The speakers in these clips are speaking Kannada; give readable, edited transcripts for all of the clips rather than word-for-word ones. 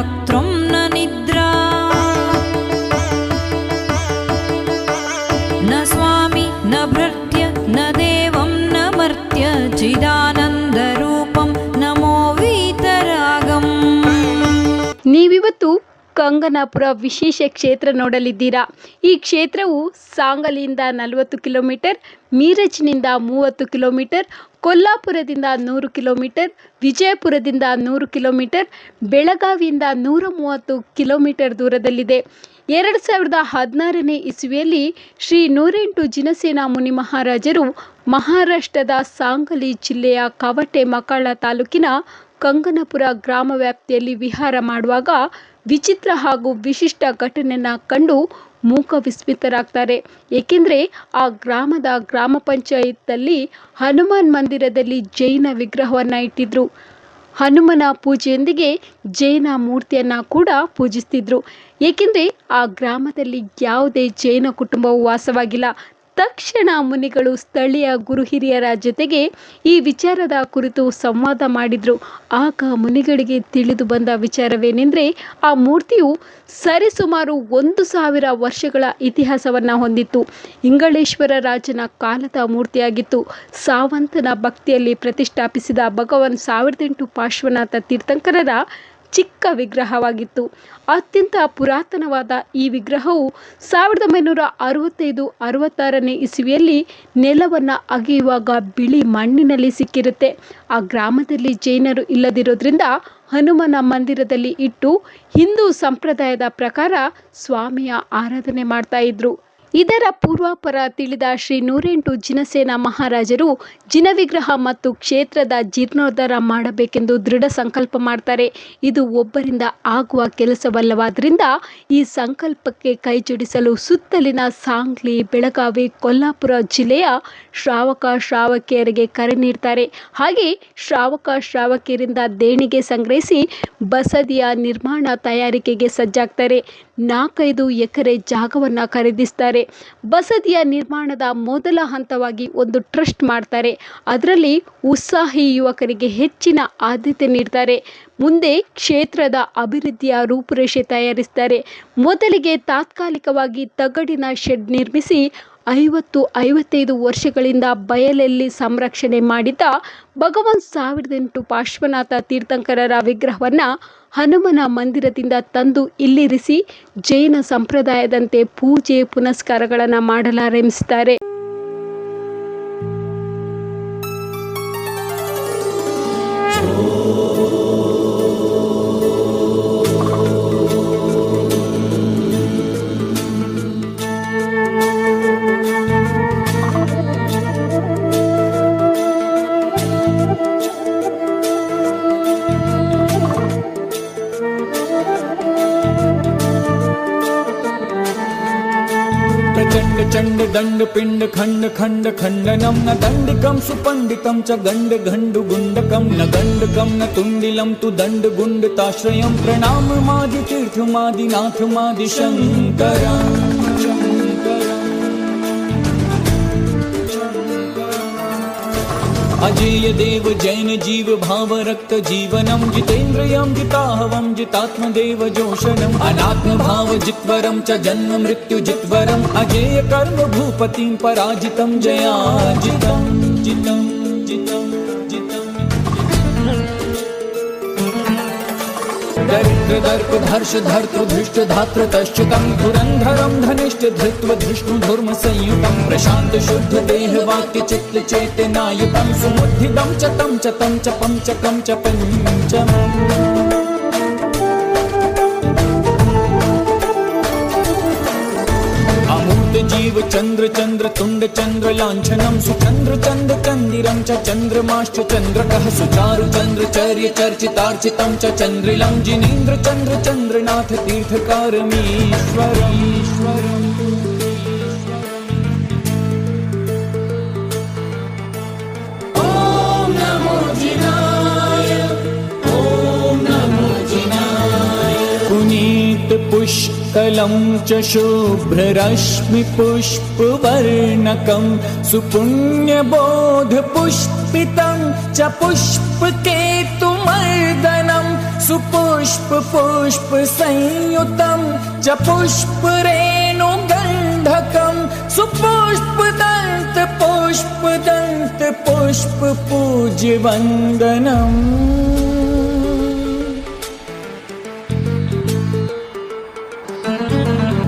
वक्त्रं न निद्रा न स्वामी न भृत्य न देवं न मर्त्य चिदानन्दरूपं नमो वीतरागम्। ನೀವಿವತ್ತು ಕಂಗನಾಪುರ ವಿಶೇಷ ಕ್ಷೇತ್ರ ನೋಡಲಿದ್ದೀರಾ. ಈ ಕ್ಷೇತ್ರವು ಸಾಂಗಲಿಯಿಂದ 40 ಕಿಲೋಮೀಟರ್, ಮೀರಜ್ನಿಂದ 30 ಕಿಲೋಮೀಟರ್, ಕೊಲ್ಲಾಪುರದಿಂದ 100 ಕಿಲೋಮೀಟರ್, ವಿಜಯಪುರದಿಂದ 100 ಕಿಲೋಮೀಟರ್, ಬೆಳಗಾವಿಯಿಂದ 130 ಕಿಲೋಮೀಟರ್ ದೂರದಲ್ಲಿದೆ. 2016ನೇ ಇಸವಿಯಲ್ಲಿ ಶ್ರೀ 108 ಜಿನಸೇನ ಮುನಿ ಮಹಾರಾಜರು ಮಹಾರಾಷ್ಟ್ರದ ಸಾಂಗಲಿ ಜಿಲ್ಲೆಯ ಕವಟೆ ಮಕಾಳ ತಾಲೂಕಿನ ಕಂಗನಾಪುರ ಗ್ರಾಮ ವ್ಯಾಪ್ತಿಯಲ್ಲಿ ವಿಹಾರ ಮಾಡುವಾಗ ವಿಚಿತ್ರ ಹಾಗೂ ವಿಶಿಷ್ಟ ಘಟನೆಯನ್ನು ಕಂಡು ಮೂಕ ವಿಸ್ಮಿತರಾಗ್ತಾರೆ. ಏಕೆಂದರೆ ಆ ಗ್ರಾಮದ ಗ್ರಾಮ ಪಂಚಾಯತ್ನಲ್ಲಿ ಹನುಮಾನ್ ಮಂದಿರದಲ್ಲಿ ಜೈನ ವಿಗ್ರಹವನ್ನು ಇಟ್ಟಿದ್ರು. ಹನುಮನ ಪೂಜೆಯೊಂದಿಗೆ ಜೈನ ಮೂರ್ತಿಯನ್ನು ಕೂಡ ಪೂಜಿಸ್ತಿದ್ರು. ಏಕೆಂದರೆ ಆ ಗ್ರಾಮದಲ್ಲಿ ಯಾವುದೇ ಜೈನ ಕುಟುಂಬವು ವಾಸವಾಗಿಲ್ಲ. ತಕ್ಷಣ ಮುನಿಗಳು ಸ್ಥಳೀಯ ಗುರು ಹಿರಿಯರ ಜೊತೆಗೆ ಈ ವಿಚಾರದ ಕುರಿತು ಸಂವಾದ ಮಾಡಿದರು. ಆಗ ಮುನಿಗಳಿಗೆ ತಿಳಿದು ಬಂದ ವಿಚಾರವೇನೆಂದರೆ, ಆ ಮೂರ್ತಿಯು ಸರಿಸುಮಾರು 1000 ವರ್ಷಗಳ ಇತಿಹಾಸವನ್ನು ಹೊಂದಿತ್ತು. ಇಂಗಳೇಶ್ವರ ರಾಜನ ಕಾಲದ ಮೂರ್ತಿಯಾಗಿತ್ತು. ಸಾವಂತನ ಭಕ್ತಿಯಲ್ಲಿ ಪ್ರತಿಷ್ಠಾಪಿಸಿದ ಭಗವಾನ್ 1008 ಪಾರ್ಶ್ವನಾಥ ತೀರ್ಥಂಕರರ ಚಿಕ್ಕ ವಿಗ್ರಹವಾಗಿತ್ತು. ಅತ್ಯಂತ ಪುರಾತನವಾದ ಈ ವಿಗ್ರಹವು 1965-66ನೇ ಇಸವಿಯಲ್ಲಿ ನೆಲವನ್ನು ಅಗೆಯುವಾಗ ಬಿಳಿ ಮಣ್ಣಿನಲ್ಲಿ ಸಿಕ್ಕಿರುತ್ತೆ. ಆ ಗ್ರಾಮದಲ್ಲಿ ಜೈನರು ಇಲ್ಲದಿರೋದ್ರಿಂದ ಹನುಮನ ಮಂದಿರದಲ್ಲಿ ಇಟ್ಟು ಹಿಂದೂ ಸಂಪ್ರದಾಯದ ಪ್ರಕಾರ ಸ್ವಾಮಿಯ ಆರಾಧನೆ ಮಾಡ್ತಾ ಇದ್ರು. ಇದರ ಪೂರ್ವಾಪರ ತಿಳಿದ ಶ್ರೀ 108 ಜಿನಸೇನ ಮಹಾರಾಜರು ಜಿನವಿಗ್ರಹ ಮತ್ತು ಕ್ಷೇತ್ರದ ಜೀರ್ಣೋದ್ಧಾರ ಮಾಡಬೇಕೆಂದು ದೃಢ ಸಂಕಲ್ಪ ಮಾಡ್ತಾರೆ. ಇದು ಒಬ್ಬರಿಂದ ಆಗುವ ಕೆಲಸವಲ್ಲವಾದ್ದರಿಂದ ಈ ಸಂಕಲ್ಪಕ್ಕೆ ಕೈಜೋಡಿಸಲು ಸುತ್ತಲಿನ ಸಾಂಗ್ಲಿ, ಬೆಳಗಾವಿ, ಕೊಲ್ಲಾಪುರ ಜಿಲ್ಲೆಯ ಶ್ರಾವಕ ಶ್ರಾವಕಿಯರಿಗೆ ಕರೆ ನೀಡ್ತಾರೆ. ಹಾಗೆ ಶ್ರಾವಕ ಶ್ರಾವಕಿಯರಿಂದ ದೇಣಿಗೆ ಸಂಗ್ರಹಿಸಿ ಬಸದಿಯ ನಿರ್ಮಾಣ ತಯಾರಿಕೆಗೆ ಸಜ್ಜಾಗ್ತಾರೆ. 4-5 ಎಕರೆ ಜಾಗವನ್ನು ಖರೀದಿಸ್ತಾರೆ. ಬಸದಿಯ ನಿರ್ಮಾಣದ ಮೊದಲ ಹಂತವಾಗಿ ಒಂದು ಟ್ರಸ್ಟ್ ಮಾಡ್ತಾರೆ. ಅದರಲ್ಲಿ ಉತ್ಸಾಹಿ ಯುವಕರಿಗೆ ಹೆಚ್ಚಿನ ಆದ್ಯತೆ ನೀಡ್ತಾರೆ. ಮುಂದೆ ಕ್ಷೇತ್ರದ ಅಭಿವೃದ್ಧಿಯ ರೂಪುರೇಷೆ ತಯಾರಿಸ್ತಾರೆ. ಮೊದಲಿಗೆ ತಾತ್ಕಾಲಿಕವಾಗಿ ತಗಡಿನ ಶೆಡ್ ನಿರ್ಮಿಸಿ 50-55 ವರ್ಷಗಳಿಂದ ಬಯಲಲ್ಲಿ ಸಂರಕ್ಷಣೆ ಮಾಡಿದ್ದ ಭಗವಾನ್ 1008 ಪಾರ್ಶ್ವನಾಥ ತೀರ್ಥಂಕರರ ವಿಗ್ರಹವನ್ನು ಹನುಮನ ಮಂದಿರದಿಂದ ತಂದು ಇಲ್ಲಿರಿಸಿ ಜೈನ ಸಂಪ್ರದಾಯದಂತೆ ಪೂಜೆ ಪುನಸ್ಕಾರಗಳನ್ನು ಮಾಡಲಾರಂಭಿಸುತ್ತಾರೆ. प्रचंड चंड दंड पिंड खंड खंड खंडनम न दंडिकम सुपंडितम च गंड घंडु गुंडकम न गंडकम न तुंडिलम तु दंड गुंडताश्रयम प्रणाम मादि तीर्थ मादि नाथ मादि शंकरम। अजेय देव जैन जीव भाव रक्त जीवनम जितेन्द्रियं जिताहवं जितात्मदेव जोषणम अनात्म भाव जित्वरम च जन्म मृत्यु जित्वरम अजेय कर्म भूपतिं पराजितं जयाजितं जितं जितं जितं दरिद्र दर्प धर्ष धर्तृ धृष्ट धात्र तश्चितं धुरंधरं धनिष्ठ धृत्व धृष्णु धर्म संयुतं प्रशांत शुद्ध देह वाक्य चित्त चेतनायुतं सुमुद्धिदं च तं च तं च पंचकं च पंचमम्। अमूर्त जीव चंद्र चंद्र तुंड चंद्र लांछनम सुचंद्र चंद्र चंदिरं च चंद्रमाश्च चंद्रकः सुचारु चंद्र चर्य चर्चितार्चितं च चंद्रिलं जिनेन्द्र चंद्र चंद्रनाथ तीर्थकारमीश्वरम्। ओम नमो जिनाय, ओम नमो जिनाय। पुनीत पुष्कलं च शुभ्ररश्मि पुष्पवर्णकं सुपुण्यबोध पुष्पितं च पुष्पकेतुमर्दनं सुपुष्प पुष्प संयुतं च पुष्परेणुगन्धकं सुपुष्पदन्त पुष्पदन्त पुष्प पूज्य वन्दनम्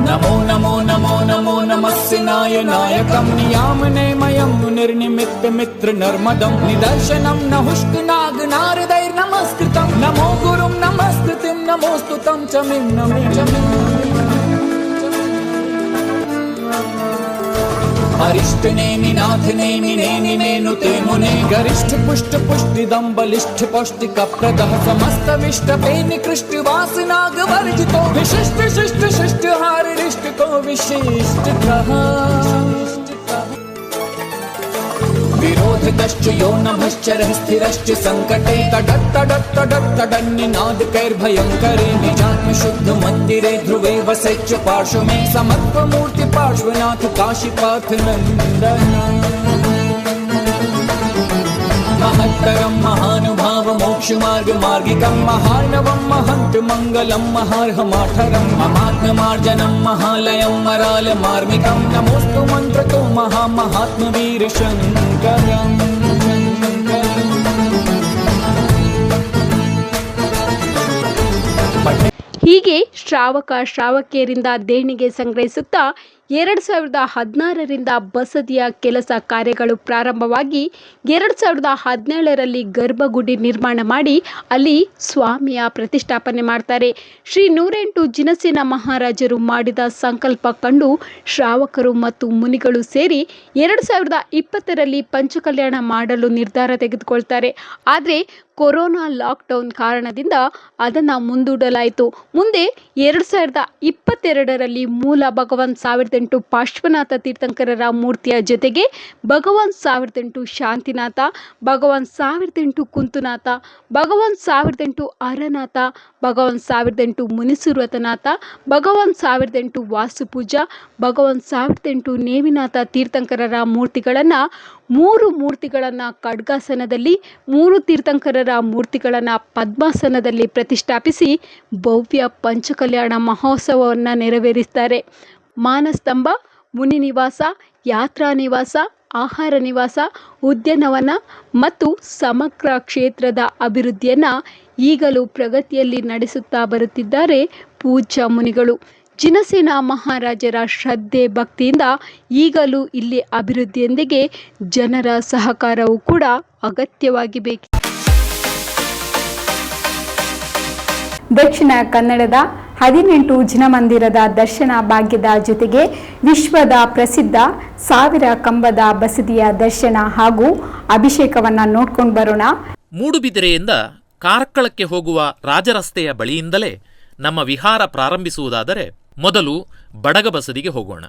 नमो नमो नमो नमो नमस्सिनाय नायकं नियामनेमयं निर्निमित्तमित्र नर्मदं निदर्शनं नहुष्क नाग नारदैर्नमस्कृतं नमो गुरुं नमस्कृतिं नमोस्तुतं च मिं नमे च मिं अरिष्ट नेमि नाथ नेमि नेमि मेनुते मुने गरिष्ठ पुष्ट पुष्टिदं बलिष्ठ पौष्टिकप्रदः समस्त विष्ट निकृष्ट वासनाग वर्जितो विशिष्ट शिष्ट शिष्ट हार रिष्ट को विशिष्टतः विरोधकश्च यो नभश्चरः स्थिरश्च संकटे तडत्तडत्तडत्तडन्निनादकैर्भयङ्करे निजात्मशुद्धमन्दिरे ध्रुवे वसेच्च पार्श्वमे समत्वमूर्ति पार्श्वनाथ काशीपाथ नन्दन महत्तरं महानुभाव मोक्षमार्ग मार्गिकं महार्णवं महन्त मङ्गलं महार्हमाठरं ममात्ममार्जनं महालयं मरालमार्मिकं नमोऽस्तु मन्त्रतो महात्मवीर शङ्करम् ಹೀಗೆ ಶ್ರಾವಕಿಯರಿಂದ ದೇಣಿಗೆ ಸಂಗ್ರಹಿಸುತ್ತಾ 2016ರಿಂದ ಬಸದಿಯ ಕೆಲಸ ಕಾರ್ಯಗಳು ಪ್ರಾರಂಭವಾಗಿ 2017ರಲ್ಲಿ ಗರ್ಭಗುಡಿ ನಿರ್ಮಾಣ ಮಾಡಿ ಅಲ್ಲಿ ಸ್ವಾಮಿಯ ಪ್ರತಿಷ್ಠಾಪನೆ ಮಾಡ್ತಾರೆ. ಶ್ರೀ 108 ಜಿನಸೇನ ಮಹಾರಾಜರು ಮಾಡಿದ ಸಂಕಲ್ಪ ಕಂಡು ಶ್ರಾವಕರು ಮತ್ತು ಮುನಿಗಳು ಸೇರಿ 2020ರಲ್ಲಿ ಪಂಚಕಲ್ಯಾಣ ಮಾಡಲು ನಿರ್ಧಾರ ತೆಗೆದುಕೊಳ್ತಾರೆ. ಆದರೆ ಕೊರೋನಾ ಲಾಕ್ಡೌನ್ ಕಾರಣದಿಂದ ಅದನ್ನು ಮುಂದೂಡಲಾಯಿತು. ಮುಂದೆ 2022ರಲ್ಲಿ ಮೂಲ ಭಗವಾನ್ 1008 ಪಾರ್ಶ್ವನಾಥ ತೀರ್ಥಂಕರರ ಮೂರ್ತಿಯ ಜೊತೆಗೆ ಭಗವಾನ್ 1008 ಶಾಂತಿನಾಥ, ಭಗವಾನ್ 1008 ಕುಂತುನಾಥ, ಭಗವಾನ್ 1008 ಅರನಾಥ, ಭಗವಾನ್ 1008 ಮುನಿಸುವ್ರತನಾಥ, ಭಗವಾನ್ 1008 ವಾಸುಪೂಜಾ, ಭಗವಾನ್ 1008 ನೇಮಿನಾಥ ತೀರ್ಥಂಕರರ ಮೂರ್ತಿಗಳನ್ನು 3 ಮೂರ್ತಿಗಳನ್ನು ಖಡ್ಗಾಸನದಲ್ಲಿ, 3 ತೀರ್ಥಂಕರರ ಮೂರ್ತಿಗಳನ್ನು ಪದ್ಮಾಸನದಲ್ಲಿ ಪ್ರತಿಷ್ಠಾಪಿಸಿ ಭವ್ಯ ಪಂಚಕಲ್ಯಾಣ ಮಹೋತ್ಸವವನ್ನು ನೆರವೇರಿಸ್ತಾರೆ. ಮಾನಸ್ತಂಭ, ಮುನಿ ನಿವಾಸ, ಯಾತ್ರಾ ನಿವಾಸ, ಆಹಾರ ನಿವಾಸ, ಉದ್ಯಾನವನ ಮತ್ತು ಸಮಗ್ರ ಕ್ಷೇತ್ರದ ಅಭಿವೃದ್ಧಿಯನ್ನು ಈಗಲೂ ಪ್ರಗತಿಯಲ್ಲಿ ನಡೆಸುತ್ತಾ ಬರುತ್ತಿದ್ದಾರೆ ಪೂಜ್ಯ ಮುನಿಗಳು. ಜಿನಸೇನ ಮಹಾರಾಜರ ಶ್ರದ್ಧೆ ಭಕ್ತಿಯಿಂದ ಈಗಲೂ ಇಲ್ಲಿ ಅಭಿವೃದ್ಧಿಯೊಂದಿಗೆ ಜನರ ಸಹಕಾರವೂ ಕೂಡ ಅಗತ್ಯವಾಗಿ ಬೇಕು. ದಕ್ಷಿಣ ಕನ್ನಡದ 18 ಜಿನಮಂದಿರದ ದರ್ಶನ ಭಾಗ್ಯದ ಜೊತೆಗೆ ವಿಶ್ವದ ಪ್ರಸಿದ್ಧ 1000 ಕಂಬದ ಬಸದಿಯ ದರ್ಶನ ಹಾಗೂ ಅಭಿಷೇಕವನ್ನು ನೋಡ್ಕೊಂಡು ಬರೋಣ. ಮೂಡುಬಿದಿರೆಯಿಂದ ಕಾರ್ಕಳಕ್ಕೆ ಹೋಗುವ ರಾಜರಸ್ತೆಯ ಬಳಿಯಿಂದಲೇ ನಮ್ಮ ವಿಹಾರ ಪ್ರಾರಂಭಿಸುವುದಾದರೆ ಮೊದಲು ಬಡಗ ಬಸದಿಗೆ ಹೋಗೋಣ.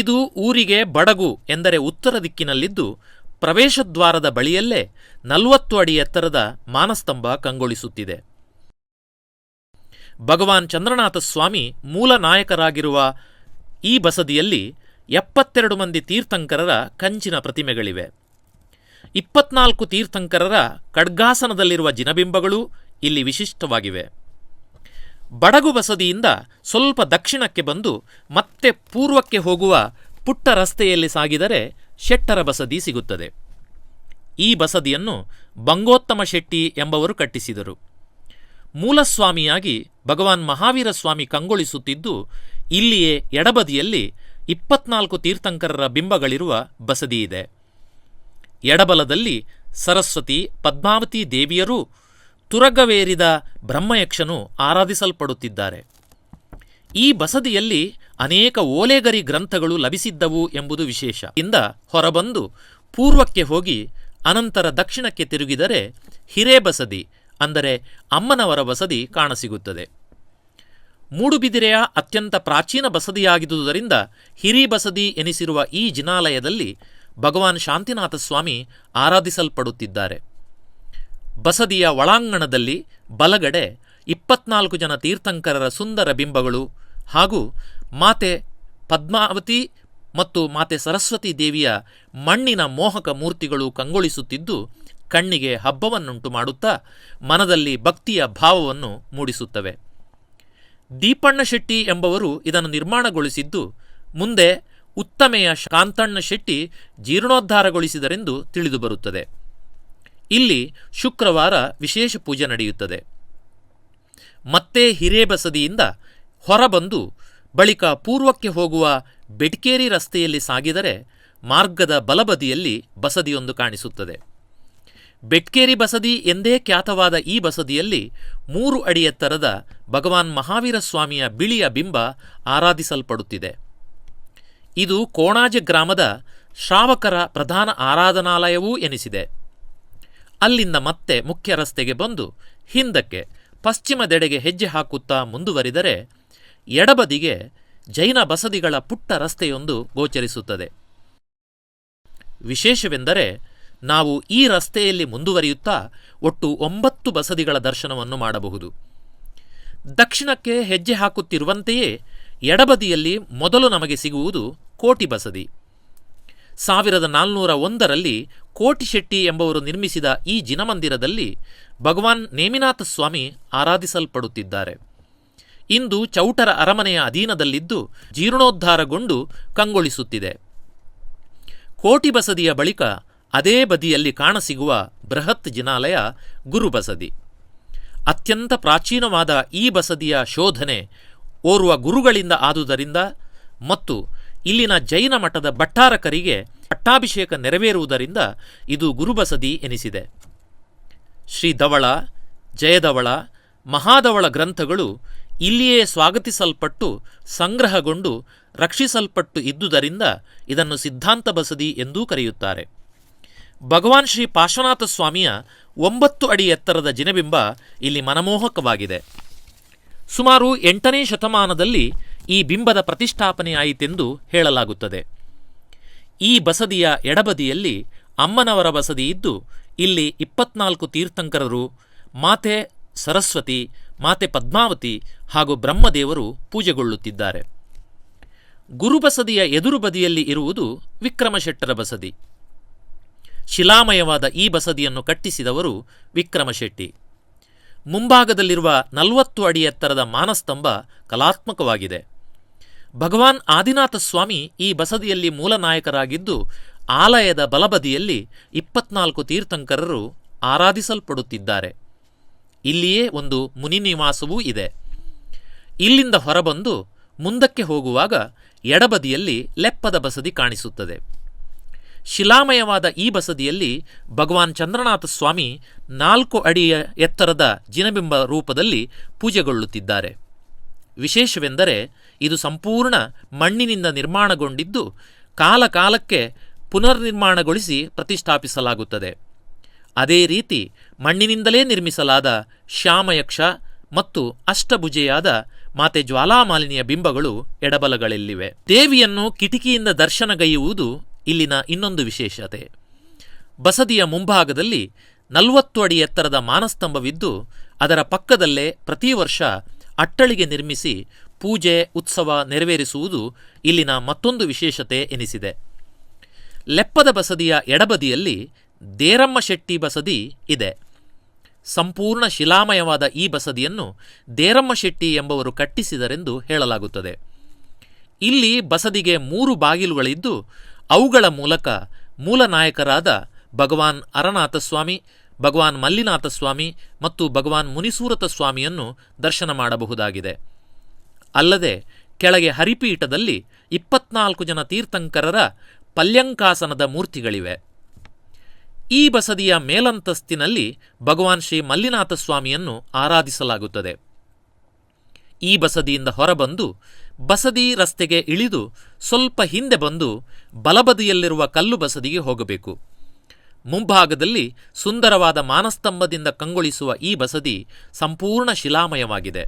ಇದು ಊರಿಗೆ ಬಡಗು ಎಂದರೆ ಉತ್ತರ ದಿಕ್ಕಿನಲ್ಲಿದ್ದು ಪ್ರವೇಶದ್ವಾರದ ಬಳಿಯಲ್ಲೇ 40 ಅಡಿ ಎತ್ತರದ ಮಾನಸ್ತಂಭ ಕಂಗೊಳಿಸುತ್ತಿದೆ. ಭಗವಾನ್ ಚಂದ್ರನಾಥ ಸ್ವಾಮಿ ಮೂಲ ನಾಯಕರಾಗಿರುವ ಈ ಬಸದಿಯಲ್ಲಿ 72 ಮಂದಿ ತೀರ್ಥಂಕರರ ಕಂಚಿನ ಪ್ರತಿಮೆಗಳಿವೆ. 24 ತೀರ್ಥಂಕರರ ಖಡ್ಗಾಸನದಲ್ಲಿರುವ ಜಿನಬಿಂಬಗಳೂ ಇಲ್ಲಿ ವಿಶಿಷ್ಟವಾಗಿವೆ. ಬಡಗು ಬಸದಿಯಿಂದ ಸ್ವಲ್ಪ ದಕ್ಷಿಣಕ್ಕೆ ಬಂದು ಮತ್ತೆ ಪೂರ್ವಕ್ಕೆ ಹೋಗುವ ಪುಟ್ಟ ರಸ್ತೆಯಲ್ಲಿ ಸಾಗಿದರೆ ಶೆಟ್ಟರ ಬಸದಿ ಸಿಗುತ್ತದೆ. ಈ ಬಸದಿಯನ್ನು ಬಂಗೋತ್ತಮ ಶೆಟ್ಟಿ ಎಂಬವರು ಕಟ್ಟಿಸಿದರು. ಮೂಲಸ್ವಾಮಿಯಾಗಿ ಭಗವಾನ್ ಮಹಾವೀರ ಸ್ವಾಮಿ ಕಂಗೊಳಿಸುತ್ತಿದ್ದು ಇಲ್ಲಿಯೇ ಎಡಬದಿಯಲ್ಲಿ 24 ತೀರ್ಥಂಕರರ ಬಿಂಬಗಳಿರುವ ಬಸದಿಯಿದೆ. ಎಡಬಲದಲ್ಲಿ ಸರಸ್ವತಿ, ಪದ್ಮಾವತಿ ದೇವಿಯರೂ ತುರಗವೇರಿದ ಬ್ರಹ್ಮಯಕ್ಷನು ಆರಾಧಿಸಲ್ಪಡುತ್ತಿದ್ದಾರೆ. ಈ ಬಸದಿಯಲ್ಲಿ ಅನೇಕ ಓಲೆಗರಿ ಗ್ರಂಥಗಳು ಲಭಿಸಿದ್ದವು ಎಂಬುದು ವಿಶೇಷ. ಇಂದ ಹೊರಬಂದು ಪೂರ್ವಕ್ಕೆ ಹೋಗಿ ಅನಂತರ ದಕ್ಷಿಣಕ್ಕೆ ತಿರುಗಿದರೆ ಹಿರೇಬಸದಿ ಅಂದರೆ ಅಮ್ಮನವರ ಬಸದಿ ಕಾಣಸಿಗುತ್ತದೆ. ಮೂಡುಬಿದಿರೆಯ ಅತ್ಯಂತ ಪ್ರಾಚೀನ ಬಸದಿಯಾಗಿದ್ದುದರಿಂದ ಹಿರಿಬಸದಿ ಎನಿಸಿರುವ ಈ ಜಿನಾಲಯದಲ್ಲಿ ಭಗವಾನ್ ಶಾಂತಿನಾಥ ಸ್ವಾಮಿ ಆರಾಧಿಸಲ್ಪಡುತ್ತಿದ್ದಾರೆ. ಬಸದಿಯ ಒಳಾಂಗಣದಲ್ಲಿ ಬಲಗಡೆ 24 ಜನ ತೀರ್ಥಂಕರರ ಸುಂದರ ಬಿಂಬಗಳು ಹಾಗೂ ಮಾತೆ ಪದ್ಮಾವತಿ ಮತ್ತು ಮಾತೆ ಸರಸ್ವತಿ ದೇವಿಯ ಮಣ್ಣಿನ ಮೋಹಕ ಮೂರ್ತಿಗಳು ಕಂಗೊಳಿಸುತ್ತಿದ್ದು ಕಣ್ಣಿಗೆ ಹಬ್ಬವನ್ನುಂಟು ಮಾಡುತ್ತಾ ಮನದಲ್ಲಿ ಭಕ್ತಿಯ ಭಾವವನ್ನು ಮೂಡಿಸುತ್ತವೆ. ದೀಪಣ್ಣ ಶೆಟ್ಟಿ ಎಂಬವರು ಇದನ್ನು ನಿರ್ಮಾಣಗೊಳಿಸಿದ್ದು ಮುಂದೆ ಉತ್ತಮೆಯ ಕಾಂತಣ್ಣ ಶೆಟ್ಟಿ ಜೀರ್ಣೋದ್ಧಾರಗೊಳಿಸಿದರೆಂದು ತಿಳಿದುಬರುತ್ತದೆ. ಇಲ್ಲಿ ಶುಕ್ರವಾರ ವಿಶೇಷ ಪೂಜೆ ನಡೆಯುತ್ತದೆ. ಮತ್ತೆ ಹಿರೇಬಸದಿಯಿಂದ ಹೊರಬಂದು ಬಳಿಕ ಪೂರ್ವಕ್ಕೆ ಹೋಗುವ ಬೆಟ್ಕೇರಿ ರಸ್ತೆಯಲ್ಲಿ ಸಾಗಿದರೆ ಮಾರ್ಗದ ಬಲಬದಿಯಲ್ಲಿ ಬಸದಿಯೊಂದು ಕಾಣಿಸುತ್ತದೆ. ಬೆಟ್ಕೇರಿ ಬಸದಿ ಎಂದೇ ಖ್ಯಾತವಾದ ಈ ಬಸದಿಯಲ್ಲಿ 3 ಅಡಿ ಎತ್ತರದ ಭಗವಾನ್ ಮಹಾವೀರ ಸ್ವಾಮಿಯ ಬಿಳಿಯ ಬಿಂಬ ಆರಾಧಿಸಲ್ಪಡುತ್ತಿದೆ. ಇದು ಕೋಣಾಜೆ ಗ್ರಾಮದ ಶ್ರಾವಕರ ಪ್ರಧಾನ ಆರಾಧನಾಲಯವೂ ಎನಿಸಿದೆ. ಅಲ್ಲಿಂದ ಮತ್ತೆ ಮುಖ್ಯ ರಸ್ತೆಗೆ ಬಂದು ಹಿಂದಕ್ಕೆ ಪಶ್ಚಿಮದೆಡೆಗೆ ಹೆಜ್ಜೆ ಹಾಕುತ್ತಾ ಮುಂದುವರಿದರೆ ಎಡಬದಿಗೆ ಜೈನ ಬಸದಿಗಳ ಪುಟ್ಟ ರಸ್ತೆಯೊಂದು ಗೋಚರಿಸುತ್ತದೆ. ವಿಶೇಷವೆಂದರೆ ನಾವು ಈ ರಸ್ತೆಯಲ್ಲಿ ಮುಂದುವರಿಯುತ್ತಾ ಒಟ್ಟು 9 ಬಸದಿಗಳ ದರ್ಶನವನ್ನು ಮಾಡಬಹುದು. ದಕ್ಷಿಣಕ್ಕೆ ಹೆಜ್ಜೆ ಹಾಕುತ್ತಿರುವಂತೆಯೇ ಎಡಬದಿಯಲ್ಲಿ ಮೊದಲು ನಮಗೆ ಸಿಗುವುದು ಕೋಟಿ ಬಸದಿ. 1401ರಲ್ಲಿ ಕೋಟಿಶೆಟ್ಟಿ ಎಂಬವರು ನಿರ್ಮಿಸಿದ ಈ ಜಿನಮಂದಿರದಲ್ಲಿ ಭಗವಾನ್ ನೇಮಿನಾಥ ಸ್ವಾಮಿ ಆರಾಧಿಸಲ್ಪಡುತ್ತಿದ್ದಾರೆ. ಇಂದು ಚೌಟರ ಅರಮನೆಯ ಅಧೀನದಲ್ಲಿದ್ದು ಜೀರ್ಣೋದ್ಧಾರಗೊಂಡು ಕಂಗೊಳಿಸುತ್ತಿದೆ. ಕೋಟಿ ಬಸದಿಯ ಬಳಿಕ ಅದೇ ಬದಿಯಲ್ಲಿ ಕಾಣಸಿಗುವ ಬೃಹತ್ ಜಿನಾಲಯ ಗುರುಬಸದಿ. ಅತ್ಯಂತ ಪ್ರಾಚೀನವಾದ ಈ ಬಸದಿಯ ಶೋಧನೆ ಓರ್ವ ಗುರುಗಳಿಂದ ಆದುದರಿಂದ ಮತ್ತು ಇಲ್ಲಿನ ಜೈನ ಮಠದ ಭಟ್ಟಾರಕರಿಗೆ ಪಟ್ಟಾಭಿಷೇಕ ನೆರವೇರುವುದರಿಂದ ಇದು ಗುರುಬಸದಿ ಎನಿಸಿದೆ. ಶ್ರೀ ಧವಳ, ಜಯಧವಳ, ಮಹಾಧವಳ ಗ್ರಂಥಗಳು ಇಲ್ಲಿಯೇ ಸ್ವಾಗತಿಸಲ್ಪಟ್ಟು ಸಂಗ್ರಹಗೊಂಡು ರಕ್ಷಿಸಲ್ಪಟ್ಟು ಇದ್ದುದರಿಂದ ಇದನ್ನು ಸಿದ್ಧಾಂತ ಬಸದಿ ಎಂದೂ ಕರೆಯುತ್ತಾರೆ. ಭಗವಾನ್ ಶ್ರೀ ಪಾರ್ಶ್ವನಾಥ ಸ್ವಾಮಿಯ 9 ಅಡಿ ಎತ್ತರದ ಜಿನಬಿಂಬ ಇಲ್ಲಿ ಮನಮೋಹಕವಾಗಿದೆ. ಸುಮಾರು 8ನೇ ಶತಮಾನದಲ್ಲಿ ಈ ಬಿಂಬದ ಪ್ರತಿಷ್ಠಾಪನೆಯಾಯಿತೆಂದು ಹೇಳಲಾಗುತ್ತದೆ. ಈ ಬಸದಿಯ ಎಡಬದಿಯಲ್ಲಿ ಅಮ್ಮನವರ ಬಸದಿ ಇದ್ದು ಇಲ್ಲಿ 24 ತೀರ್ಥಂಕರರು, ಮಾತೆ ಸರಸ್ವತಿ, ಮಾತೆ ಪದ್ಮಾವತಿ ಹಾಗೂ ಬ್ರಹ್ಮದೇವರು ಪೂಜೆಗೊಳ್ಳುತ್ತಿದ್ದಾರೆ. ಗುರುಬಸದಿಯ ಎದುರು ಬದಿಯಲ್ಲಿ ಇರುವುದು ವಿಕ್ರಮಶೆಟ್ಟರ ಬಸದಿ. ಶಿಲಾಮಯವಾದ ಈ ಬಸದಿಯನ್ನು ಕಟ್ಟಿಸಿದವರು ವಿಕ್ರಮಶೆಟ್ಟಿ. ಮುಂಭಾಗದಲ್ಲಿರುವ 40 ಅಡಿ ಎತ್ತರದ ಮಾನಸ್ತಂಭ ಕಲಾತ್ಮಕವಾಗಿದೆ. ಭಗವಾನ್ ಆದಿನಾಥ ಸ್ವಾಮಿ ಈ ಬಸದಿಯಲ್ಲಿ ಮೂಲನಾಯಕರಾಗಿದ್ದು ಆಲಯದ ಬಲಬದಿಯಲ್ಲಿ 24 ತೀರ್ಥಂಕರರು ಆರಾಧಿಸಲ್ಪಡುತ್ತಿದ್ದಾರೆ. ಇಲ್ಲಿಯೇ ಒಂದು ಮುನಿನಿವಾಸವೂ ಇದೆ. ಇಲ್ಲಿಂದ ಹೊರಬಂದು ಮುಂದಕ್ಕೆ ಹೋಗುವಾಗ ಎಡಬದಿಯಲ್ಲಿ ಲೆಪ್ಪದ ಬಸದಿ ಕಾಣಿಸುತ್ತದೆ. ಶಿಲಾಮಯವಾದ ಈ ಬಸದಿಯಲ್ಲಿ ಭಗವಾನ್ ಚಂದ್ರನಾಥ ಸ್ವಾಮಿ 4 ಅಡಿಯ ಎತ್ತರದ ಜಿನಬಿಂಬ ರೂಪದಲ್ಲಿ ಪೂಜೆಗೊಳ್ಳುತ್ತಿದ್ದಾರೆ. ವಿಶೇಷವೆಂದರೆ ಇದು ಸಂಪೂರ್ಣ ಮಣ್ಣಿನಿಂದ ನಿರ್ಮಾಣಗೊಂಡಿದ್ದು ಕಾಲಕಾಲಕ್ಕೆ ಪುನರ್ನಿರ್ಮಾಣಗೊಳಿಸಿ ಪ್ರತಿಷ್ಠಾಪಿಸಲಾಗುತ್ತದೆ. ಅದೇ ರೀತಿ ಮಣ್ಣಿನಿಂದಲೇ ನಿರ್ಮಿಸಲಾದ ಶ್ಯಾಮಯಕ್ಷ ಮತ್ತು ಅಷ್ಟಭುಜೆಯಾದ ಮಾತೆ ಜ್ವಾಲಾಮಾಲಿನಿಯ ಬಿಂಬಗಳು ಎಡಬಲಗಳಲ್ಲಿವೆ. ದೇವಿಯನ್ನು ಕಿಟಕಿಯಿಂದ ದರ್ಶನಗೈಯುವುದು ಇಲ್ಲಿನ ಇನ್ನೊಂದು ವಿಶೇಷತೆ. ಬಸದಿಯ ಮುಂಭಾಗದಲ್ಲಿ 40 ಅಡಿ ಎತ್ತರದ ಮಾನಸ್ತಂಭವಿದ್ದು ಅದರ ಪಕ್ಕದಲ್ಲೇ ಪ್ರತಿ ವರ್ಷ ಅಟ್ಟಳಿಗೆ ನಿರ್ಮಿಸಿ ಪೂಜೆ ಉತ್ಸವ ನೆರವೇರಿಸುವುದು ಇಲ್ಲಿನ ಮತ್ತೊಂದು ವಿಶೇಷತೆ ಎನಿಸಿದೆ. ಲೆಪ್ಪದ ಬಸದಿಯ ಎಡಬದಿಯಲ್ಲಿ ದೇರಮ್ಮ ಶೆಟ್ಟಿ ಬಸದಿ ಇದೆ. ಸಂಪೂರ್ಣ ಶಿಲಾಮಯವಾದ ಈ ಬಸದಿಯನ್ನು ದೇರಮ್ಮ ಶೆಟ್ಟಿ ಎಂಬವರು ಕಟ್ಟಿಸಿದರೆಂದು ಹೇಳಲಾಗುತ್ತದೆ. ಇಲ್ಲಿ ಬಸದಿಗೆ 3 ಬಾಗಿಲುಗಳಿದ್ದು ಅವುಗಳ ಮೂಲಕ ಮೂಲನಾಯಕರಾದ ಭಗವಾನ್ ಅರನಾಥ ಸ್ವಾಮಿ, ಭಗವಾನ್ ಮಲ್ಲಿನಾಥ ಸ್ವಾಮಿ ಮತ್ತು ಭಗವಾನ್ ಮುನಿಸೂರತ ಸ್ವಾಮಿಯನ್ನು ದರ್ಶನ ಮಾಡಬಹುದಾಗಿದೆ. ಅಲ್ಲದೆ ಕೆಳಗೆ ಹರಿಪೀಠದಲ್ಲಿ 24 ಜನ ತೀರ್ಥಂಕರರ ಪಲ್ಯಂಕಾಸನದ ಮೂರ್ತಿಗಳಿವೆ. ಈ ಬಸದಿಯ ಮೇಲಂತಸ್ತಿನಲ್ಲಿ ಭಗವಾನ್ ಶ್ರೀ ಮಲ್ಲಿನಾಥ ಸ್ವಾಮಿಯನ್ನು ಆರಾಧಿಸಲಾಗುತ್ತದೆ. ಈ ಬಸದಿಯಿಂದ ಹೊರಬಂದು ಬಸದಿ ರಸ್ತೆಗೆ ಇಳಿದು ಸ್ವಲ್ಪ ಹಿಂದೆ ಬಂದು ಬಲಬದಿಯಲ್ಲಿರುವ ಕಲ್ಲು ಬಸದಿಗೆ ಹೋಗಬೇಕು. ಮುಂಭಾಗದಲ್ಲಿ ಸುಂದರವಾದ ಮಾನಸ್ತಂಭದಿಂದ ಕಂಗೊಳಿಸುವ ಈ ಬಸದಿ ಸಂಪೂರ್ಣ ಶಿಲಾಮಯವಾಗಿದೆ.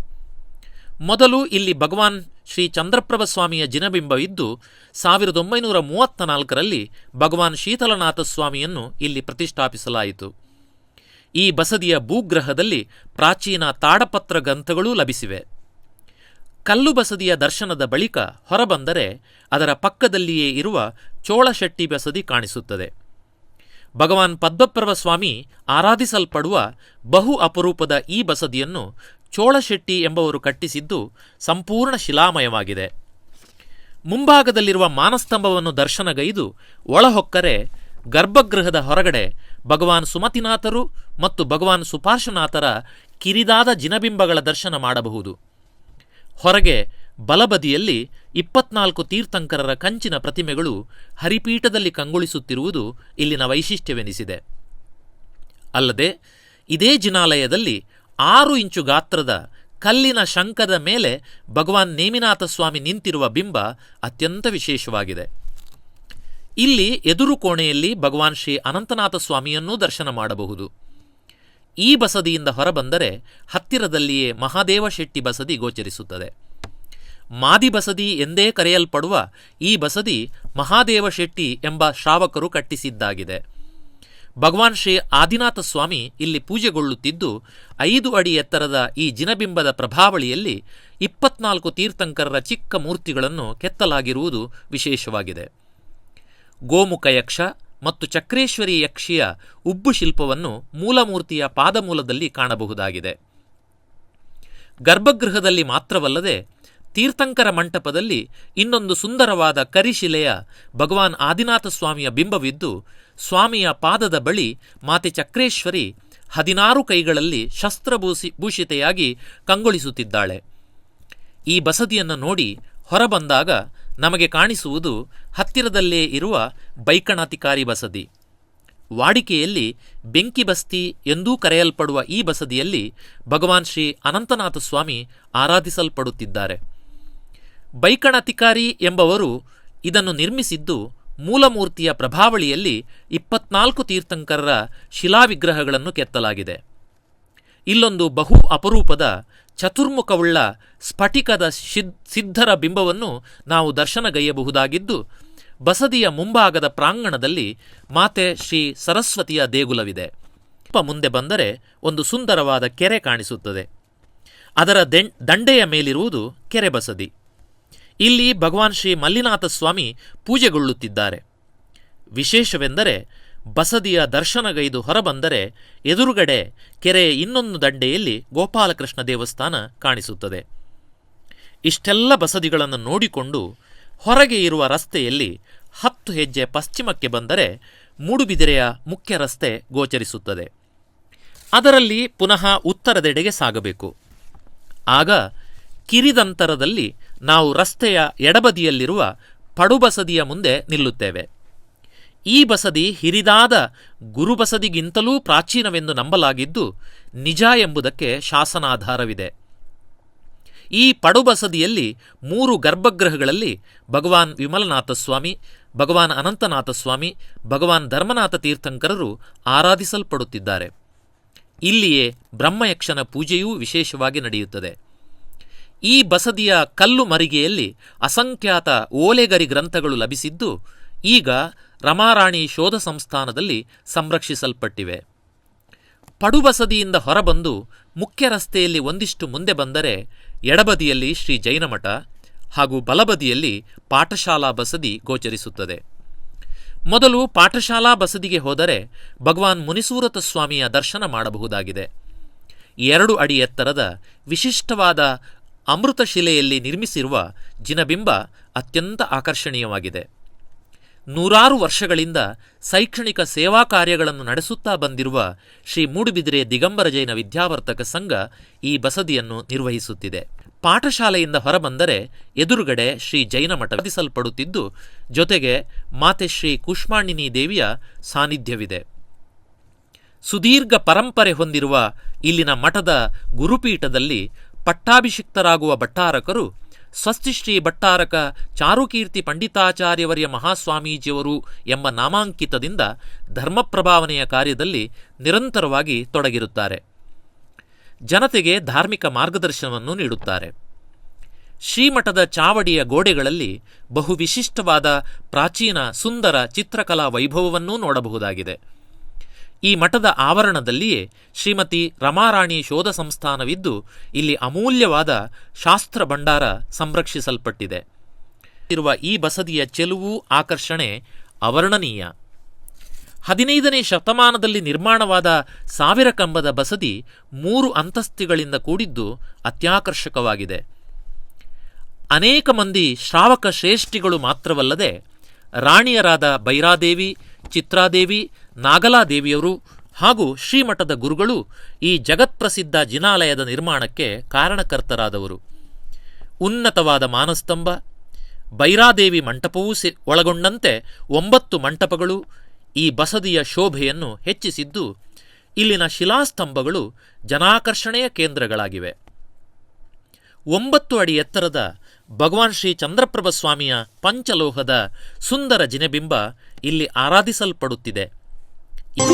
ಮೊದಲು ಇಲ್ಲಿ ಭಗವಾನ್ ಶ್ರೀ ಚಂದ್ರಪ್ರಭ ಸ್ವಾಮಿಯ ಜಿನಬಿಂಬವಿದ್ದು 1934ರಲ್ಲಿ ಭಗವಾನ್ ಶೀತಲನಾಥ ಸ್ವಾಮಿಯನ್ನು ಇಲ್ಲಿ ಪ್ರತಿಷ್ಠಾಪಿಸಲಾಯಿತು. ಈ ಬಸದಿಯ ಭೂಗ್ರಹದಲ್ಲಿ ಪ್ರಾಚೀನ ತಾಡಪತ್ರ ಗ್ರಂಥಗಳೂ ಲಭಿಸಿವೆ. ಕಲ್ಲು ಬಸದಿಯ ದರ್ಶನದ ಬಳಿಕ ಹೊರಬಂದರೆ ಅದರ ಪಕ್ಕದಲ್ಲಿಯೇ ಇರುವ ಚೋಳಶೆಟ್ಟಿ ಬಸದಿ ಕಾಣಿಸುತ್ತದೆ. ಭಗವಾನ್ ಪದ್ಮಪ್ರಭ ಸ್ವಾಮಿ ಆರಾಧಿಸಲ್ಪಡುವ ಬಹು ಅಪರೂಪದ ಈ ಬಸದಿಯನ್ನು ಚೋಳಶೆಟ್ಟಿ ಎಂಬವರು ಕಟ್ಟಿಸಿದ್ದು ಸಂಪೂರ್ಣ ಶಿಲಾಮಯವಾಗಿದೆ. ಮುಂಭಾಗದಲ್ಲಿರುವ ಮಾನಸ್ತಂಭವನ್ನು ದರ್ಶನಗೈದು ಒಳಹೊಕ್ಕರೆ ಗರ್ಭಗೃಹದ ಹೊರಗಡೆ ಭಗವಾನ್ ಸುಮತಿನಾಥರು ಮತ್ತು ಭಗವಾನ್ ಸುಪಾರ್ಶ್ವನಾಥರ ಕಿರಿದಾದ ಜಿನಬಿಂಬಗಳ ದರ್ಶನ ಮಾಡಬಹುದು. ಹೊರಗೆ ಬಲಬದಿಯಲ್ಲಿ 24 ತೀರ್ಥಂಕರರ ಕಂಚಿನ ಪ್ರತಿಮೆಗಳು ಹರಿಪೀಠದಲ್ಲಿ ಕಂಗೊಳಿಸುತ್ತಿರುವುದು ಇಲ್ಲಿನ ವೈಶಿಷ್ಟ್ಯವೆನಿಸಿದೆ. ಅಲ್ಲದೆ ಇದೇ ಜಿನಾಲಯದಲ್ಲಿ 6 ಇಂಚು ಗಾತ್ರದ ಕಲ್ಲಿನ ಶಂಖದ ಮೇಲೆ ಭಗವಾನ್ ನೇಮಿನಾಥ ಸ್ವಾಮಿ ನಿಂತಿರುವ ಬಿಂಬ ಅತ್ಯಂತ ವಿಶೇಷವಾಗಿದೆ. ಇಲ್ಲಿ ಎದುರು ಕೋಣೆಯಲ್ಲಿ ಭಗವಾನ್ ಶ್ರೀ ಅನಂತನಾಥ ಸ್ವಾಮಿಯನ್ನೂ ದರ್ಶನ ಮಾಡಬಹುದು. ಈ ಬಸದಿಯಿಂದ ಹೊರಬಂದರೆ ಹತ್ತಿರದಲ್ಲಿಯೇ ಮಹಾದೇವ ಶೆಟ್ಟಿ ಬಸದಿ ಗೋಚರಿಸುತ್ತದೆ. ಮಾದಿ ಬಸದಿ ಎಂದೇ ಕರೆಯಲ್ಪಡುವ ಈ ಬಸದಿ ಮಹಾದೇವ ಶೆಟ್ಟಿ ಎಂಬ ಶ್ರಾವಕರು ಕಟ್ಟಿಸಿದ್ದಾಗಿದೆ. ಭಗವಾನ್ ಶ್ರೀ ಆದಿನಾಥ ಸ್ವಾಮಿ ಇಲ್ಲಿ ಪೂಜೆಗೊಳ್ಳುತ್ತಿದ್ದು 5 ಅಡಿ ಎತ್ತರದ ಈ ಜಿನಬಿಂಬದ ಪ್ರಭಾವಳಿಯಲ್ಲಿ 24 ತೀರ್ಥಂಕರರ ಚಿಕ್ಕ ಮೂರ್ತಿಗಳನ್ನು ಕೆತ್ತಲಾಗಿರುವುದು ವಿಶೇಷವಾಗಿದೆ. ಗೋಮುಖ ಯಕ್ಷ ಮತ್ತು ಚಕ್ರೇಶ್ವರಿ ಯಕ್ಷಿಯ ಉಬ್ಬು ಶಿಲ್ಪವನ್ನು ಮೂಲಮೂರ್ತಿಯ ಪಾದಮೂಲದಲ್ಲಿ ಕಾಣಬಹುದಾಗಿದೆ. ಗರ್ಭಗೃಹದಲ್ಲಿ ಮಾತ್ರವಲ್ಲದೆ ತೀರ್ಥಂಕರ ಮಂಟಪದಲ್ಲಿ ಇನ್ನೊಂದು ಸುಂದರವಾದ ಕರಿಶಿಲೆಯ ಭಗವಾನ್ ಆದಿನಾಥ ಸ್ವಾಮಿಯ ಬಿಂಬವಿದ್ದು, ಸ್ವಾಮಿಯ ಪಾದದ ಬಳಿ ಮಾತೆ ಚಕ್ರೇಶ್ವರಿ 16 ಕೈಗಳಲ್ಲಿ ಶಸ್ತ್ರಭೂಷಿತೆಯಾಗಿ ಕಂಗೊಳಿಸುತ್ತಿದ್ದಾಳೆ. ಈ ಬಸದಿಯನ್ನು ನೋಡಿ ಹೊರಬಂದಾಗ ನಮಗೆ ಕಾಣಿಸುವುದು ಹತ್ತಿರದಲ್ಲೇ ಇರುವ ಬೈಕಣಾತಿಕಾರಿ ಬಸದಿ. ವಾಡಿಕೆಯಲ್ಲಿ ಬೆಂಕಿ ಬಸ್ತಿ ಎಂದೂ ಕರೆಯಲ್ಪಡುವ ಈ ಬಸದಿಯಲ್ಲಿ ಭಗವಾನ್ ಶ್ರೀ ಅನಂತನಾಥ ಸ್ವಾಮಿ ಆರಾಧಿಸಲ್ಪಡುತ್ತಿದ್ದಾರೆ. ಬೈಕಣಾತಿಕಾರಿ ಎಂಬವರು ಇದನ್ನು ನಿರ್ಮಿಸಿದ್ದು ಮೂಲಮೂರ್ತಿಯ ಪ್ರಭಾವಳಿಯಲ್ಲಿ 24 ತೀರ್ಥಂಕರರ ಶಿಲಾವಿಗ್ರಹಗಳನ್ನು ಕೆತ್ತಲಾಗಿದೆ. ಇಲ್ಲೊಂದು ಬಹು ಅಪರೂಪದ ಚತುರ್ಮುಖವುಳ್ಳ ಸ್ಫಟಿಕದ ಸಿದ್ಧರ ಬಿಂಬವನ್ನು ನಾವು ದರ್ಶನಗೈಯಬಹುದಾಗಿದ್ದು, ಬಸದಿಯ ಮುಂಭಾಗದ ಪ್ರಾಂಗಣದಲ್ಲಿ ಮಾತೆ ಶ್ರೀ ಸರಸ್ವತಿಯ ದೇಗುಲವಿದೆ. ಮುಂದೆ ಬಂದರೆ ಒಂದು ಸುಂದರವಾದ ಕೆರೆ ಕಾಣಿಸುತ್ತದೆ. ಅದರ ದಂಡೆಯ ಮೇಲಿರುವುದು ಕೆರೆ ಬಸದಿ. ಇಲ್ಲಿ ಭಗವಾನ್ ಶ್ರೀ ಮಲ್ಲಿನಾಥ ಸ್ವಾಮಿ ಪೂಜೆಗೊಳ್ಳುತ್ತಿದ್ದಾರೆ. ವಿಶೇಷವೆಂದರೆ ಬಸದಿಯ ದರ್ಶನಗೈದು ಹೊರಬಂದರೆ ಎದುರುಗಡೆ ಕೆರೆಯ ಇನ್ನೊಂದು ದಂಡೆಯಲ್ಲಿ ಗೋಪಾಲಕೃಷ್ಣ ದೇವಸ್ಥಾನ ಕಾಣಿಸುತ್ತದೆ. ಇಷ್ಟೆಲ್ಲ ಬಸದಿಗಳನ್ನು ನೋಡಿಕೊಂಡು ಹೊರಗೆ ಇರುವ ರಸ್ತೆಯಲ್ಲಿ 10 ಹೆಜ್ಜೆ ಪಶ್ಚಿಮಕ್ಕೆ ಬಂದರೆ ಮೂಡುಬಿದಿರೆಯ ಮುಖ್ಯ ರಸ್ತೆ ಗೋಚರಿಸುತ್ತದೆ. ಅದರಲ್ಲಿ ಪುನಃ ಉತ್ತರದೆಡೆಗೆ ಸಾಗಬೇಕು. ಆಗ ಕಿರಿದಂತರದಲ್ಲಿ ನಾವು ರಸ್ತೆಯ ಎಡಬದಿಯಲ್ಲಿರುವ ಪಡುಬಸದಿಯ ಮುಂದೆ ನಿಲ್ಲುತ್ತೇವೆ. ಈ ಬಸದಿ ಹಿರಿದಾದ ಗುರುಬಸದಿಗಿಂತಲೂ ಪ್ರಾಚೀನವೆಂದು ನಂಬಲಾಗಿದ್ದು ನಿಜ ಎಂಬುದಕ್ಕೆ ಶಾಸನಾಧಾರವಿದೆ. ಈ ಪಡುಬಸದಿಯಲ್ಲಿ 3 ಗರ್ಭಗೃಹಗಳಲ್ಲಿ ಭಗವಾನ್ ವಿಮಲನಾಥ ಸ್ವಾಮಿ, ಭಗವಾನ್ ಅನಂತನಾಥ ಸ್ವಾಮಿ, ಭಗವಾನ್ ಧರ್ಮನಾಥ ತೀರ್ಥಂಕರರು ಆರಾಧಿಸಲ್ಪಡುತ್ತಿದ್ದಾರೆ. ಇಲ್ಲಿಯೇ ಬ್ರಹ್ಮಯಕ್ಷನ ಪೂಜೆಯೂ ವಿಶೇಷವಾಗಿ ನಡೆಯುತ್ತದೆ. ಈ ಬಸದಿಯ ಕಲ್ಲು ಮರಿಗೆಯಲ್ಲಿ ಅಸಂಖ್ಯಾತ ಓಲೆಗರಿ ಗ್ರಂಥಗಳು ಲಭಿಸಿದ್ದು ಈಗ ರಮಾರಾಣಿ ಶೋಧ ಸಂಸ್ಥಾನದಲ್ಲಿ ಸಂರಕ್ಷಿಸಲ್ಪಟ್ಟಿವೆ. ಪಡುಬಸದಿಯಿಂದ ಹೊರಬಂದು ಮುಖ್ಯ ರಸ್ತೆಯಲ್ಲಿ ಒಂದಿಷ್ಟು ಮುಂದೆ ಬಂದರೆ ಎಡಬದಿಯಲ್ಲಿ ಶ್ರೀ ಜೈನಮಠ ಹಾಗೂ ಬಲಬದಿಯಲ್ಲಿ ಪಾಠಶಾಲಾ ಬಸದಿ ಗೋಚರಿಸುತ್ತದೆ. ಮೊದಲು ಪಾಠಶಾಲಾ ಬಸದಿಗೆ ಹೋದರೆ ಭಗವಾನ್ ಮುನಿಸೂರತ ಸ್ವಾಮಿಯ ದರ್ಶನ ಮಾಡಬಹುದಾಗಿದೆ. 2 ಅಡಿ ಎತ್ತರದ ವಿಶಿಷ್ಟವಾದ ಅಮೃತಶಿಲೆಯಲ್ಲಿ ನಿರ್ಮಿಸಿರುವ ಜಿನಬಿಂಬ ಅತ್ಯಂತ ಆಕರ್ಷಣೀಯವಾಗಿದೆ. 100 ವರ್ಷಗಳಿಂದ ಶೈಕ್ಷಣಿಕ ಸೇವಾ ಕಾರ್ಯಗಳನ್ನು ನಡೆಸುತ್ತಾ ಬಂದಿರುವ ಶ್ರೀ ಮೂಡುಬಿದಿರೆ ದಿಗಂಬರ ಜೈನ ವಿದ್ಯಾವರ್ತಕ ಸಂಘ ಈ ಬಸದಿಯನ್ನು ನಿರ್ವಹಿಸುತ್ತಿದೆ. ಪಾಠಶಾಲೆಯಿಂದ ಹೊರಬಂದರೆ ಎದುರುಗಡೆ ಶ್ರೀ ಜೈನಮಠ ಸಾಧಿಸಲ್ಪಡುತ್ತಿದ್ದು, ಜೊತೆಗೆ ಮಾತೆ ಶ್ರೀ ಕುಷ್ಮಾಂಡಿನಿ ದೇವಿಯ ಸಾನ್ನಿಧ್ಯವಿದೆ. ಸುದೀರ್ಘ ಪರಂಪರೆ ಹೊಂದಿರುವ ಇಲ್ಲಿನ ಮಠದ ಗುರುಪೀಠದಲ್ಲಿ ಪಟ್ಟಾಭಿಷಿಕ್ತರಾಗುವ ಭಟ್ಟಾರಕರು ಸ್ವಸ್ತಿಶ್ರೀ ಭಟ್ಟಾರಕ ಚಾರುಕೀರ್ತಿ ಪಂಡಿತಾಚಾರ್ಯವರ್ಯ ಮಹಾಸ್ವಾಮೀಜಿಯವರು ಎಂಬ ನಾಮಾಂಕಿತದಿಂದ ಧರ್ಮಪ್ರಭಾವನೆಯ ಕಾರ್ಯದಲ್ಲಿ ನಿರಂತರವಾಗಿ ತೊಡಗಿರುತ್ತಾರೆ. ಜನತೆಗೆ ಧಾರ್ಮಿಕ ಮಾರ್ಗದರ್ಶನವನ್ನು ನೀಡುತ್ತಾರೆ. ಶ್ರೀಮಠದ ಚಾವಡಿಯ ಗೋಡೆಗಳಲ್ಲಿ ಬಹು ವಿಶಿಷ್ಟವಾದ ಪ್ರಾಚೀನ ಸುಂದರ ಚಿತ್ರಕಲಾ ವೈಭವವನ್ನೂ ನೋಡಬಹುದಾಗಿದೆ. ಈ ಮಠದ ಆವರಣದಲ್ಲಿಯೇ ಶ್ರೀಮತಿ ರಮಾರಾಣಿ ಶೋಧ ಸಂಸ್ಥಾನವಿದ್ದು ಇಲ್ಲಿ ಅಮೂಲ್ಯವಾದ ಶಾಸ್ತ್ರ ಭಂಡಾರ ಸಂರಕ್ಷಿಸಲ್ಪಟ್ಟಿದೆ. ಇರುವ ಈ ಬಸದಿಯ ಚೆಲುವು ಆಕರ್ಷಣೆ ಅವರ್ಣನೀಯ. 15ನೇ ಶತಮಾನದಲ್ಲಿ ನಿರ್ಮಾಣವಾದ ಸಾವಿರ ಕಂಬದ ಬಸದಿ 3 ಅಂತಸ್ತಿಗಳಿಂದ ಕೂಡಿದ್ದು ಅತ್ಯಾಕರ್ಷಕವಾಗಿದೆ. ಅನೇಕ ಮಂದಿ ಶ್ರಾವಕ ಶ್ರೇಷ್ಠಿಗಳು ಮಾತ್ರವಲ್ಲದೆ ರಾಣಿಯರಾದ ಬೈರಾದೇವಿ, ಚಿತ್ರಾದೇವಿ, ನಾಗಲಾದೇವಿಯವರು ಹಾಗೂ ಶ್ರೀಮಠದ ಗುರುಗಳು ಈ ಜಗತ್ಪ್ರಸಿದ್ಧ ಜಿನಾಲಯದ ನಿರ್ಮಾಣಕ್ಕೆ ಕಾರಣಕರ್ತರಾದವರು. ಉನ್ನತವಾದ ಮಾನಸ್ತಂಭ, ಬೈರಾದೇವಿ ಮಂಟಪವೂ ಒಳಗೊಂಡಂತೆ 9 ಮಂಟಪಗಳು ಈ ಬಸದಿಯ ಶೋಭೆಯನ್ನು ಹೆಚ್ಚಿಸಿದ್ದು ಇಲ್ಲಿನ ಶಿಲಾಸ್ತಂಭಗಳು ಜನಾಕರ್ಷಣೆಯ ಕೇಂದ್ರಗಳಾಗಿವೆ. 9 ಅಡಿ ಎತ್ತರದ ಭಗವಾನ್ ಶ್ರೀ ಚಂದ್ರಪ್ರಭ ಸ್ವಾಮಿಯ ಪಂಚಲೋಹದ ಸುಂದರ ಜಿನೆಬಿಂಬ ಇಲ್ಲಿ ಆರಾಧಿಸಲ್ಪಡುತ್ತಿದೆ.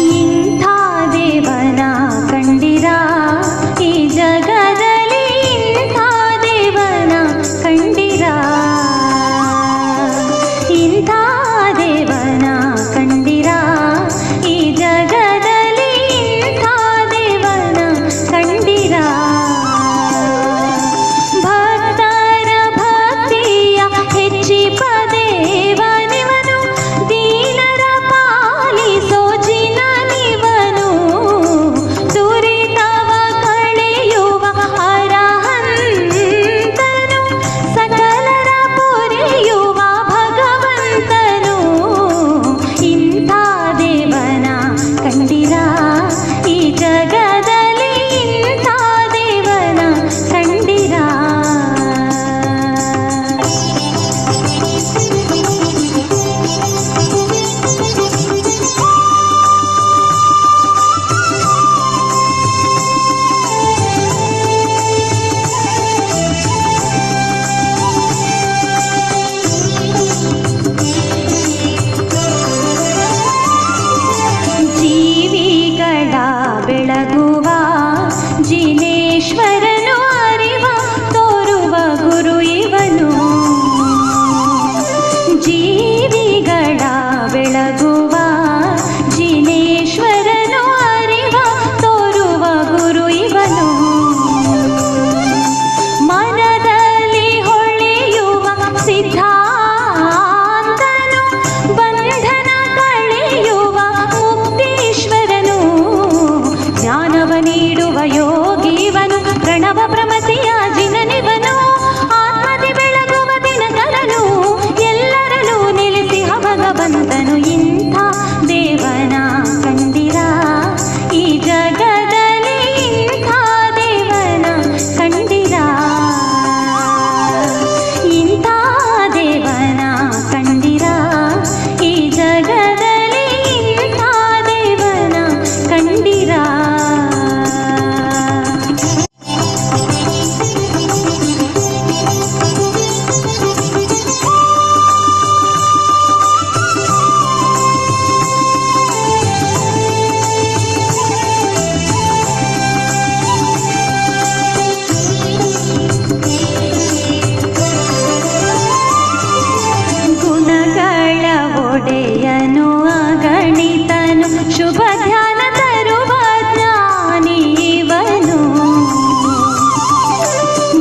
ಇಂಥ ದೇವನ ಕಂಡಿರಾ ಈ ಜಗದಲ್ಲಿ, ಇಂಥ ದೇವನ ಕಂಡಿರಾ, ಇಂಥ ದೇವನ ಕಂಡಿರಾ ಈ ಜಗದಲ್ಲಿ, ಇಂಥ ದೇವನ ಕಂಡಿರಾ. ಭಕ್ತರ ಭಕ್ತಿಯ ಹೆಚ್ಚಿಪ ದೇವನಿವನು, ದೀನರ ಪಾಲಿಸೋ ಜಿನನಿವನು, ದುರಿತವ ಕಳೆಯುವ ಅರಹಂತನು, ಸಕಲರ ಪೊರೆಯುವ ಭಗವಂತನು. ಇಂಥ ದೇವನ ಕಂಡಿರಾ ಈ ಜಗದಲ್ಲಿ, ಇಂಥ ದೇವನ ಕಂಡಿರಾ. ಜೀವಿಗಳ ಬೆಳಗುವ ಜಿನೇಶ್ವರನು, ಅರಿವ ತೋರುವ ಗುರು ಇವನು. ಜೀವಿಗಳ ಬೆಳಗುವ ಜಿನೇಶ್ವರನು, ಅರಿವ ತೋರುವ ಗುರು ಇವನು. ಮನದಲ್ಲಿ ಹೊಳೆಯುವ ಸಿದ್ಧಾಂತನು, ಬಂಧನ ಕಳೆಯುವ ಮುಕ್ತೀಶ್ವರನು, ಜ್ಞಾನವ ನೀಡುವ ಯೋಗಿವನು, ಪ್ರಣವ ಪ್ರಮತಿಯ ಜಿನನಿವನು, ಆತ್ಮದಿ ಬೆಳಗುವ ದಿನಕರನು, ಎಲ್ಲರಲ್ಲೂ ನೆಲೆಸಿಹ ಭಗವಂತನು. ಇಂಥ ದೇವನ ಕಂಡಿರಾ ಈ ಜಗದಲ್ಲಿ, ಇಂಥ ದೇವನ ಕಂಡಿರಾ, ಇಂಥ ದೇವನ ಕಂಡಿರಾ ಈ ಜಗದಲ್ಲಿ, ಇಂಥ ದೇವನ ಕಂಡಿರಾ. ಗುಣಗಳ ಒಡೆಯನು ಅಗಣಿತನು, ಶುಭ ಧ್ಯಾನ ತರುವ ಜ್ಞಾನಿವನು.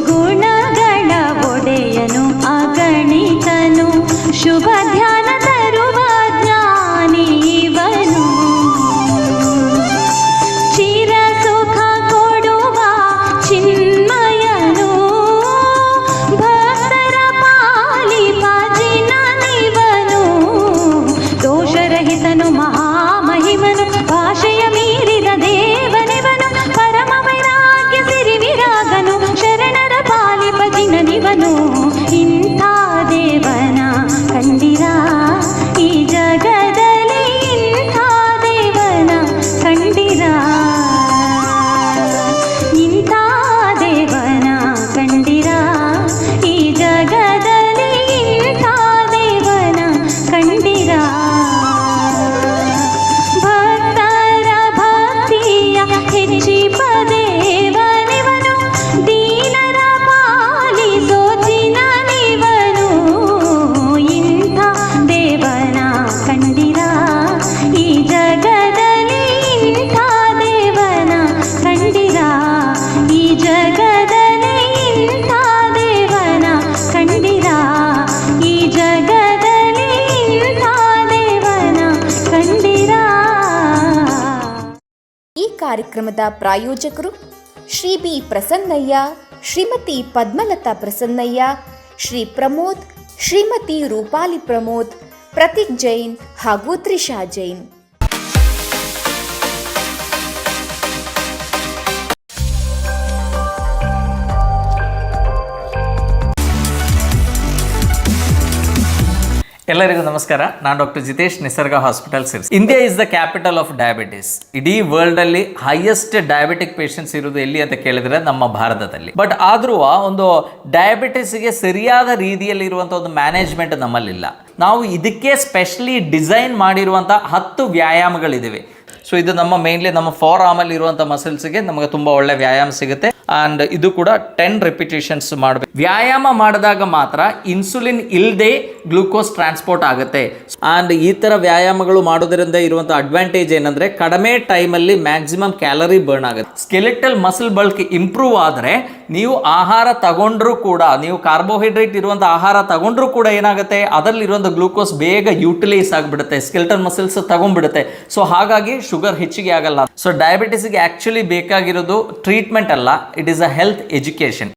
ಗುಣಗಳ ಒಡೆಯನು ಅಗಣಿತನು, ಶುಭ ಧ್ಯಾನ ತರುವ ಜ್ಞಾನಿವನು. ಚಿರ ಸುಖ ಕೊಡುವ ಚಿನ್ಮಯನು, ಭಕ್ತರ ಪಾಲಿಪ ಜಿನನಿವನು. ದೋಷರಹಿತನು ಮಹಾಮಹಿಮನು, ಭಾಷೆಯ ಮೀರಿದ ದೇವನಿವನು, ಪರಮ ವೈರಾಗ್ಯ ಸಿರಿ ವಿರಾಗನು, ಶರಣರ ಪಾಲಿಪ ಜಿನನಿವನು. ಇಂಥ ದೇವನ ಕಂಡಿರಾ ಈ ಜಗದಲ್ಲಿ, ಇಂಥ ದೇವನ ಕಂಡಿರಾ, ಇಂಥ ದೇವನ ಕಂಡಿರಾ ಈ ಜಗದಲ್ಲಿ, ಇಂಥ ದೇವನ ಕಂಡಿರಾ. ಭಕ್ತರ ಭಕ್ತಿಯ ಹೆಚ್ಚಿಪ ದೇವನಿವನು, ದೀನರ ಪಾಲಿಸೋ ಜಿನ ಕಾರ್ಯಕ್ರಮದ ಪ್ರಾಯೋಜಕರು ಶ್ರೀ ಬಿ ಪ್ರಸನ್ನಯ್ಯ, ಶ್ರೀಮತಿ ಪದ್ಮಲತಾ ಪ್ರಸನ್ನಯ್ಯ, ಶ್ರೀ ಪ್ರಮೋದ್, ಶ್ರೀಮತಿ ರೂಪಾಲಿ ಪ್ರಮೋದ್, ಪ್ರತೀಕ್ ಜೈನ್ ಹಾಗೂ ತ್ರಿಷಾ ಜೈನ್. ಎಲ್ಲರಿಗೂ ನಮಸ್ಕಾರ. ನಾನು ಡಾಕ್ಟರ್ ಜಿತೇಶ್, ನಿಸರ್ಗ hospital Sirsi. India is the capital of diabetes. ಇಡೀ ವರ್ಲ್ಡ್ ಅಲ್ಲಿ ಹೈಯೆಸ್ಟ್ ಡಯಾಬಿಟಿಕ್ ಪೇಷಂಟ್ಸ್ ಇರೋದು ಎಲ್ಲಿ ಅಂತ ಕೇಳಿದ್ರೆ ನಮ್ಮ ಭಾರತದಲ್ಲಿ. ಬಟ್ ಆದ್ರೂ ಒಂದು ಡಯಾಬಿಟಿಸ್ಗೆ ಸರಿಯಾದ ರೀತಿಯಲ್ಲಿ ಇರುವಂತಹ ಒಂದು ಮ್ಯಾನೇಜ್ಮೆಂಟ್ ನಮ್ಮಲ್ಲಿಲ್ಲ. ನಾವು ಇದಕ್ಕೆ ಸ್ಪೆಷಲಿ ಡಿಸೈನ್ ಮಾಡಿರುವಂತಹ 10 ವ್ಯಾಯಾಮಗಳಿವೆ. ಸೊ ಇದು ನಮ್ಮ ಮೇನ್ಲಿ ನಮ್ಮ ಫಾರ್ ಆರ್ಮಲ್ಲಿ ಇರುವಂಥ ಮಸಲ್ಸ್ಗೆ ನಮಗೆ ತುಂಬ ಒಳ್ಳೆ ವ್ಯಾಯಾಮ ಸಿಗುತ್ತೆ. ಆ್ಯಂಡ್ ಇದು ಕೂಡ 10 ರೆಪಿಟೇಷನ್ಸ್ ಮಾಡಬೇಕು. ವ್ಯಾಯಾಮ ಮಾಡಿದಾಗ ಮಾತ್ರ ಇನ್ಸುಲಿನ್ ಇಲ್ಲದೆ ಗ್ಲೂಕೋಸ್ ಟ್ರಾನ್ಸ್ಪೋರ್ಟ್ ಆಗುತ್ತೆ. ಆ್ಯಂಡ್ ಈ ಥರ ವ್ಯಾಯಾಮಗಳು ಮಾಡೋದ್ರಿಂದ ಇರುವಂಥ ಅಡ್ವಾಂಟೇಜ್ ಏನಂದರೆ ಕಡಿಮೆ ಟೈಮಲ್ಲಿ ಮ್ಯಾಕ್ಸಿಮಮ್ ಕ್ಯಾಲರಿ ಬರ್ನ್ ಆಗುತ್ತೆ. ಸ್ಕೆಲೆಟಲ್ ಮಸಲ್ ಬಲ್ಕ್ ಇಂಪ್ರೂವ್ ಆದರೆ ನೀವು ಆಹಾರ ತಗೊಂಡ್ರೂ ಕೂಡ, ನೀವು ಕಾರ್ಬೋಹೈಡ್ರೇಟ್ ಇರುವಂಥ ಆಹಾರ ತಗೊಂಡ್ರೂ ಕೂಡ ಏನಾಗುತ್ತೆ, ಅದರಲ್ಲಿರುವಂಥ ಗ್ಲೂಕೋಸ್ ಬೇಗ ಯೂಟಿಲೈಸ್ ಆಗಿಬಿಡುತ್ತೆ, ಸ್ಕೆಲೆಟಲ್ ಮಸಲ್ಸ್ ತಗೊಂಡ್ಬಿಡುತ್ತೆ. ಸೊ ಹಾಗಾಗಿ ಶುಗರ್ ಹೆಚ್ಚಿಗೆ ಆಗಲ್ಲ. ಸೊ ಡಯಾಬಿಟಿಸ್ಗೆ ಆ್ಯಕ್ಚುಲಿ ಬೇಕಾಗಿರೋದು ಟ್ರೀಟ್ಮೆಂಟ್ ಅಲ್ಲ, it is a health education.